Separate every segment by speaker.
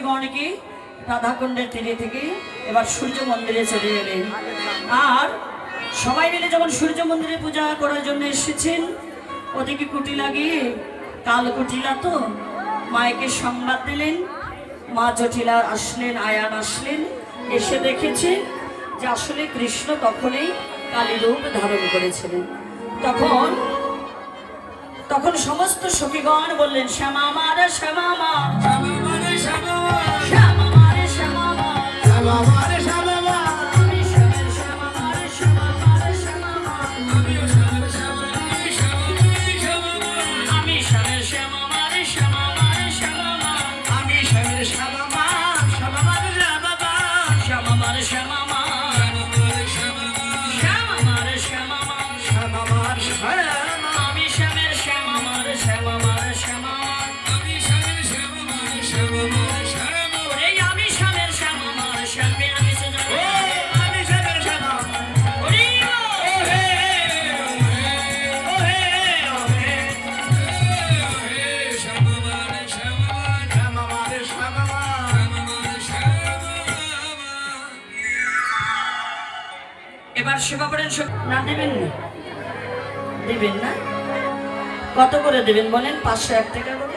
Speaker 1: সখীগণকে রাধাকুণ্ডের তীরে থেকে এবার সূর্য মন্দিরে চলে গেলেন। আর সবাই মিলে যখন সূর্য মন্দিরে পূজা করার জন্য এসেছেন, ওদিকে কুটি লাগিয়ে কাল কুটিলা তো মায়েকে সংবাদ দিলেন। মা জটিলা আসলেন, আয়ান আসলেন, এসে দেখেছেন যে আসলে কৃষ্ণ তখনই কালী রূপ ধারণ করেছিলেন। তখন সমস্ত সখীগণ বললেন, শ্যামা মারে শ্যামা মা, শ্যামা মারে শ্যামা মা, শ্যামা মারে শ্যামা মা, শ্যামা মারে শ্যামা মা, আমি শ্যামের শ্যামা মারে শ্যামা মারে শ্যামা মা, আমিও শ্যামের শ্যামা মারে শ্যামা মারে শ্যামা মা, আমি শ্যামের শ্যামা মারে শ্যামা মারে শ্যামা মা, আমি শ্যামের শ্যামা মা, শ্যামা মারে শ্যামা মা, শ্যামা মারে শ্যামা মা, শ্যামা মারে শ্যামা মা, শ্যামা মারে শ্যামা মা, আমি শ্যামের শ্যামা মারে শ্যামা মারে শ্যামা, আমি শ্যামের শ্যামা মারে শ্যামা মারে শ্যামা, এই আমি শ্যামের শ্যামা মারে শ্যামে আমি সুজা, ও আমি শ্যামের শ্যামা, ওরে ও হে ও হে ও হে শ্যামা মারে শ্যামা, শ্যামা মারে শ্যামা, শ্যামা মারে শ্যামা। এবার সেবা করেন না, দেবেন না, দেবেন না, কত করে দেবেন বলেন? 501 টাকা করে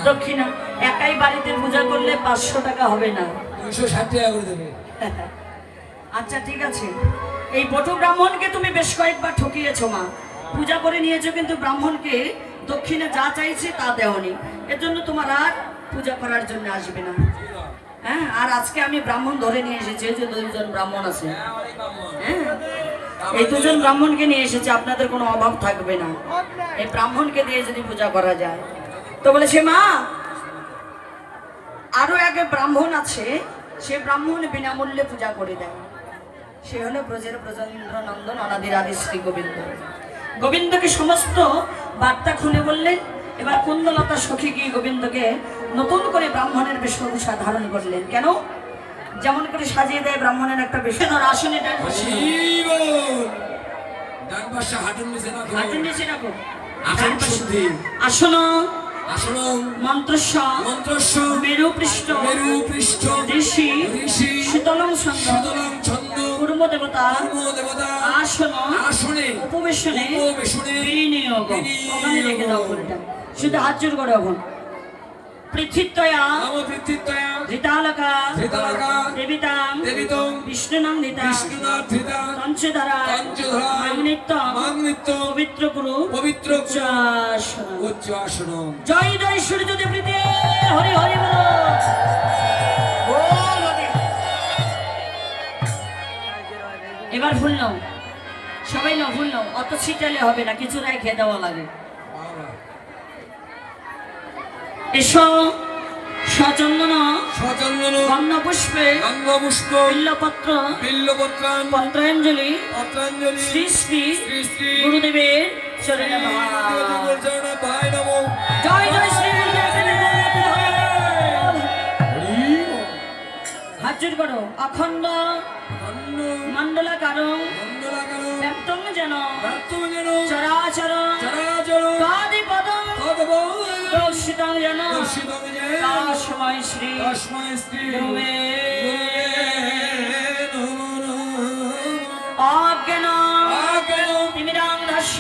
Speaker 1: দক্ষিণা। একাই বাড়িতে পূজা করলে 500 টাকা হবে না,
Speaker 2: 260 টাকা করে দেবে।
Speaker 1: আচ্ছা ঠিক আছে। এই বটু ব্রাহ্মণকে তুমি বেশ কয়েকবার ঠকিয়েছো মা, পূজা করে নিয়েছো, কিন্তু ব্রাহ্মণকে দক্ষিণে যা চাইছে তা দেওনি, এর জন্য তোমার আর পূজা করার জন্য আসবে না। হ্যাঁ, আর আজকে আমি ব্রাহ্মণ ধরে নিয়ে এসেছি, যে 2জন ব্রাহ্মণ আছে, হ্যাঁ এই 2জন ব্রাহ্মণকে নিয়ে এসেছে, আপনাদের কোনো অভাব থাকবে না এই ব্রাহ্মণকে দিয়ে যদি পূজা করা যায়। তো বলেছে মা আরো এক ব্রাহ্মণ আছে, সে ব্রাহ্মণ বিনামূল্যে পূজা করে দেয়, সে হলো ব্রজের ব্রজেন্দ্র নন্দন অনাদির আদি শ্রী গোবিন্দ। গোবিন্দকে সমস্ত বার্তা খুলে বললেন। এবার কুন্দলতা সখী গিয়ে গোবিন্দকে নতুন করে ব্রাহ্মণের বেশভূষা ধারণ করলেন। কেন? যেমন করে সাজিয়ে দেয় ব্রাহ্মণের একটা বেশ আসনে, আসন
Speaker 2: আসন
Speaker 1: মন্ত্রস্ব
Speaker 2: মন্ত্রস্ব
Speaker 1: মেরুপৃষ্ঠ
Speaker 2: মেরুপৃষ্ঠ
Speaker 1: ঋষি
Speaker 2: ঋষি
Speaker 1: শীতলং ছন্দ
Speaker 2: শীতলং ছন্দ
Speaker 1: কুর্ম দেবতা আসন
Speaker 2: আসনে
Speaker 1: উপবেশনে
Speaker 2: উপবেশনে
Speaker 1: বিনিয়োগ। ওখানে রেখে দাও বলটা, শুধু হাত জোর করে। এখন পৃথিত্যয়া
Speaker 2: পৃথিত্যয়া
Speaker 1: ধৃতালকা
Speaker 2: ধৃতালকা
Speaker 1: দেবিতাং
Speaker 2: দেবিতং
Speaker 1: বিষ্ণুনন্দিতা
Speaker 2: বিষ্ণুনাথিতা
Speaker 1: পঞ্চধারা
Speaker 2: পঞ্চধারা
Speaker 1: মাংনিত্য
Speaker 2: মাংনিত্য
Speaker 1: পবিত্র গুরু
Speaker 2: পবিত্র
Speaker 1: উচ্চাসন
Speaker 2: উচ্চাসন।
Speaker 1: জয় জয় সূর্যদেবৃতে হরি হরি বলো। এবার ফুল নাও, সবাই নাও, ফুল নাও, অত ছিটালে হবে না, কিছু রায় খেয়ে দেওয়া লাগে। এসো সচন্দন
Speaker 2: সচন্দন
Speaker 1: গন্ধপুষ্পে
Speaker 2: গন্ধপুষ্প
Speaker 1: বিল্লপত্র
Speaker 2: বিল্লপত্রাণ
Speaker 1: পত্রাঞ্জলি
Speaker 2: পত্রাঞ্জলি
Speaker 1: শ্রী শ্রী
Speaker 2: শ্রী শ্রী
Speaker 1: গুরুদেবের চরণে
Speaker 2: ভাই নমো।
Speaker 1: জয় জয় শ্রী হাত জোর করো। অখণ্ড মণ্ডলাকার ব্যক্তং যেন চরাচর পাদিপদ দর্শিতং যেন তস্মৈ শ্রী গুরুবে অজ্ঞান তিমিরান্ধস্য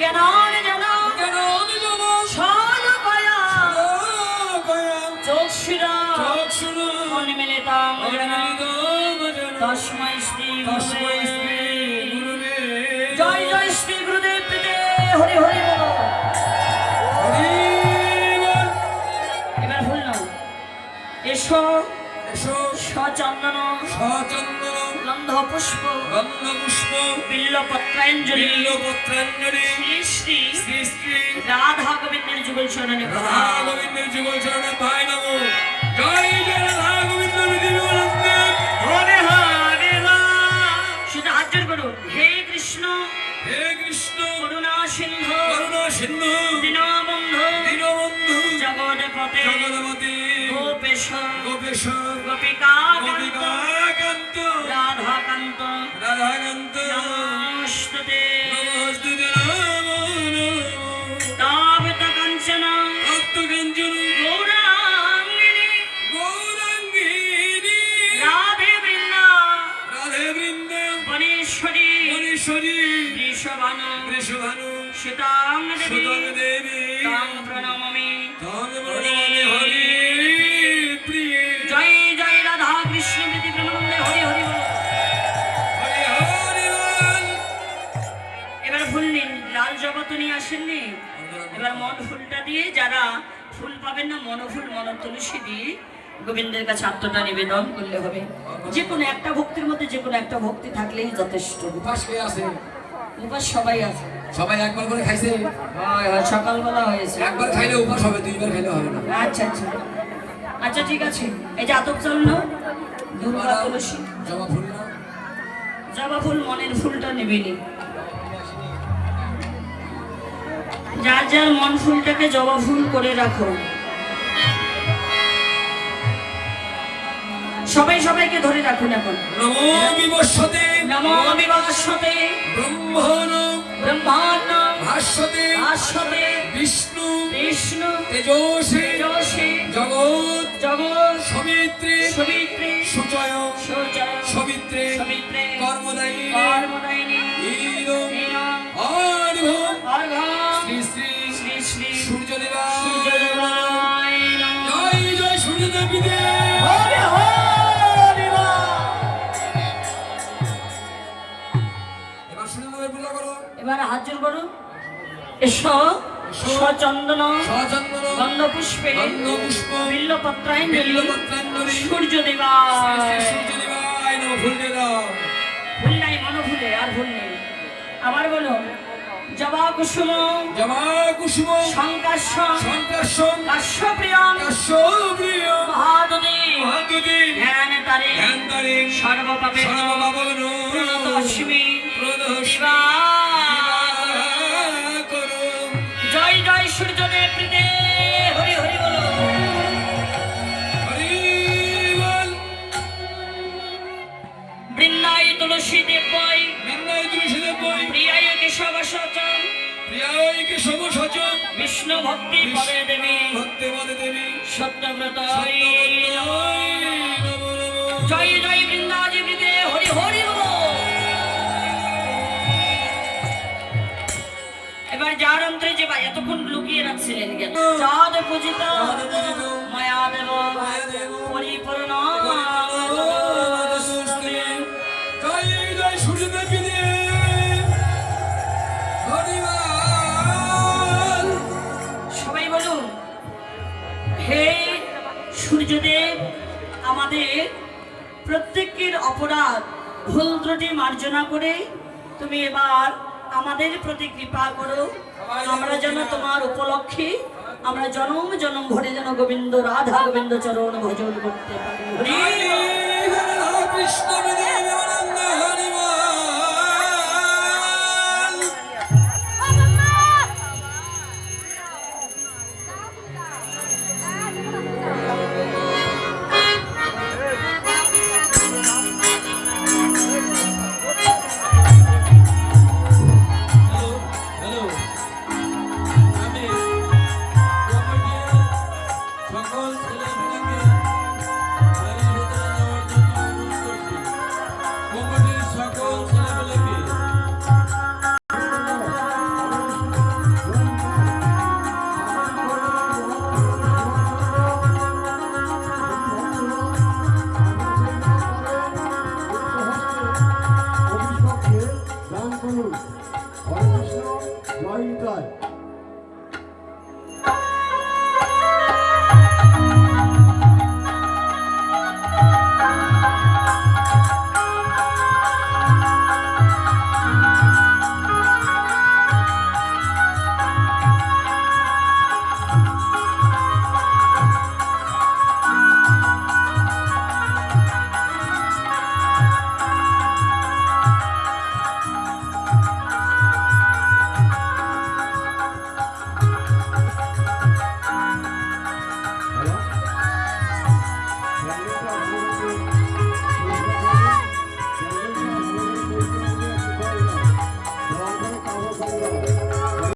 Speaker 1: জ্ঞানান যেন সদকয়া চক্ষুরা অনিমিলিতং যেন তস্মৈ শ্রী গুরুবে। জয় জয় শ্রী গুরুদেব প্রীতে হরি হরি বলো। এবার ভুল নাও। এসো সচন্দন গন্ধ পুষ্প বিল্লপত্রাঞ্জলি শ্রী শ্রী রাধা গোবিন্দের যুগল চরণে
Speaker 2: ভাই নমো। জয় জয় রাধা গোবিন্দ হরে হরে
Speaker 1: শুধু হাত জোর করুন। হে কৃষ্ণ
Speaker 2: হে কৃষ্ণ
Speaker 1: করুণা সিন্ধু
Speaker 2: সিন্ধু
Speaker 1: দীনবন্ধু
Speaker 2: দীনবন্ধু
Speaker 1: জগৎপতে
Speaker 2: জগৎপতি
Speaker 1: গোপেশ
Speaker 2: গোপেশ
Speaker 1: গোপিকাকান্ত রাধাকান্ত নমস্তুতে তাবত কাঞ্চন গৌরাঙ্গিনী
Speaker 2: মহেশ্বরী
Speaker 1: বৃষভানু
Speaker 2: বৃষভানু
Speaker 1: সুতাং
Speaker 2: সুতং
Speaker 1: দেবী
Speaker 2: দেবী
Speaker 1: তাং প্রণমামি
Speaker 2: তং প্রণমামি হরি প্রিয়ে
Speaker 1: জয় জয় রাধা কৃষ্ণ প্রীতি প্রেমানন্দে হরি হরি বল।
Speaker 2: হরি হরি বল।
Speaker 1: এবার ফুল নিন, লাল জবা তো নিয়ে আসেননি। এবার মন ফুলটা দিয়ে যারা ফুল পাবেন না, মনফুল মন তুলসী দিয়ে গোবিন্দের কাছে আত্মটা নিবেদন করলে হবে। যে কোনো একটা ভক্তির মধ্যে যে কোনো একটা ভক্তি থাকলেই যথেষ্ট।
Speaker 3: উপাস কে আছে?
Speaker 1: উপাস সবাই আছে।
Speaker 3: সবাই একবার করে খাইছে?
Speaker 1: হয় হয়, সকালবেলা হয়েছে।
Speaker 3: একবার খাইলে উপাস হবে, দুইবার খাইলে হবে না।
Speaker 1: আচ্ছা আচ্ছা আচ্ছা, ঠিক আছে। এই যে আতপ চাল নাও, দুর্গা তুলসী,
Speaker 3: জবা ফুল না?
Speaker 1: জবা ফুল, মনের ফুলটা নেবেনি। যার যার মন ফুলটাকে জবা ফুল করে রাখো। সবাই সবাইকে ধরে রাখুন এখন।
Speaker 2: নমো বিবস্বতে
Speaker 1: নমো বিবস্বতে
Speaker 2: ব্রহ্মণ
Speaker 1: ব্রহ্মাণ্ড
Speaker 2: ভাস্বতে
Speaker 1: ভাস্বতে
Speaker 2: বিষ্ণু
Speaker 1: বিষ্ণু
Speaker 2: তেজসে
Speaker 1: তেজসে
Speaker 2: জগৎ
Speaker 1: জগৎ
Speaker 2: সবিত্রে
Speaker 1: সবিত্রে
Speaker 2: সুচয়
Speaker 1: সূর্যয়
Speaker 2: সবিত্রে
Speaker 1: সবিত্রে
Speaker 2: কর্মদায়ী
Speaker 1: কর্মদায়িনী
Speaker 2: ঈদং
Speaker 1: নীলং
Speaker 2: আর্ঘ্যং
Speaker 1: অর্ঘ্যং
Speaker 2: শ্রী শ্রী
Speaker 1: শ্রী শ্রী
Speaker 2: সূর্যদেবা
Speaker 1: সূর্যদেবায় নমঃ।
Speaker 2: জয় জয় সূর্যদেবী
Speaker 1: হরি হরি বল।
Speaker 2: এবার সূর্যদেবের পূজা করো।
Speaker 1: এবার হাত জোড় করুন। এসো সচন্দন
Speaker 2: সচন্দন
Speaker 1: গন্ধ পুষ্পে
Speaker 2: গন্ধপুষ্প
Speaker 1: বিল্লপত্রাঞ্জলি
Speaker 2: বিল্লপত্রাঞ্জলি
Speaker 1: সূর্যদেবায়।
Speaker 2: সূর্যদেবায় নমঃ। ফুল দিয়ে দাও।
Speaker 1: ফুল নাই, মনোফুলে আর ফুল নেই। আবার বলো, জবা কুসুম
Speaker 2: জবা কুসুম
Speaker 1: সংকাশন
Speaker 2: সংকাশন
Speaker 1: কাশ্যপ্রিয়ং
Speaker 2: কাশ্যপ্রিয়
Speaker 1: মহাদুতি
Speaker 2: মহাদুতি
Speaker 1: ধ্যান তারে
Speaker 2: ধ্যান তারে
Speaker 1: সর্বপাপে
Speaker 2: সর্বপাপগ্ন
Speaker 1: প্রণতস্মি
Speaker 2: প্রদোষিবা করো।
Speaker 1: জয় জয় সূর্যদেব প্রীতে হরি হরি বলো।
Speaker 2: হরি বল।
Speaker 1: বৃন্দাই তুলসী দেবই
Speaker 2: বৃন্দায় তুলসীদেব বই
Speaker 1: প্রিয়ায় কেশব সচন
Speaker 2: প্রিয়ায় কেশব সচন
Speaker 1: বিষ্ণু ভক্তি পদে দেবী
Speaker 2: ভক্তে পদে দেবী
Speaker 1: সত্যব্রত
Speaker 2: সত্যবতী নমো নমো।
Speaker 1: জয় জয় বৃন্দাজি প্রীতে হরি হরি বলো। এবার যার অন্তরে যে বা এতক্ষণ লুকিয়ে রাখছিলেন কেন? চাঁদ পূজিত মায়া দেব পরিপূর্ণ
Speaker 2: জয় জয় সূর্যদেবী হরি বল।
Speaker 1: সবাই বলুন, হে সূর্যদেব, আমাদের প্রত্যেকের অপরাধ ভুল ত্রুটি মার্জনা করে তুমি এবার আমাদের প্রতি কৃপা করো। আমরা যেন তোমার উপলক্ষে আমরা জনম জনম ভরে যেন গোবিন্দ রাধা গোবিন্দ চরণ ভজন করতে পারি। হরি বল।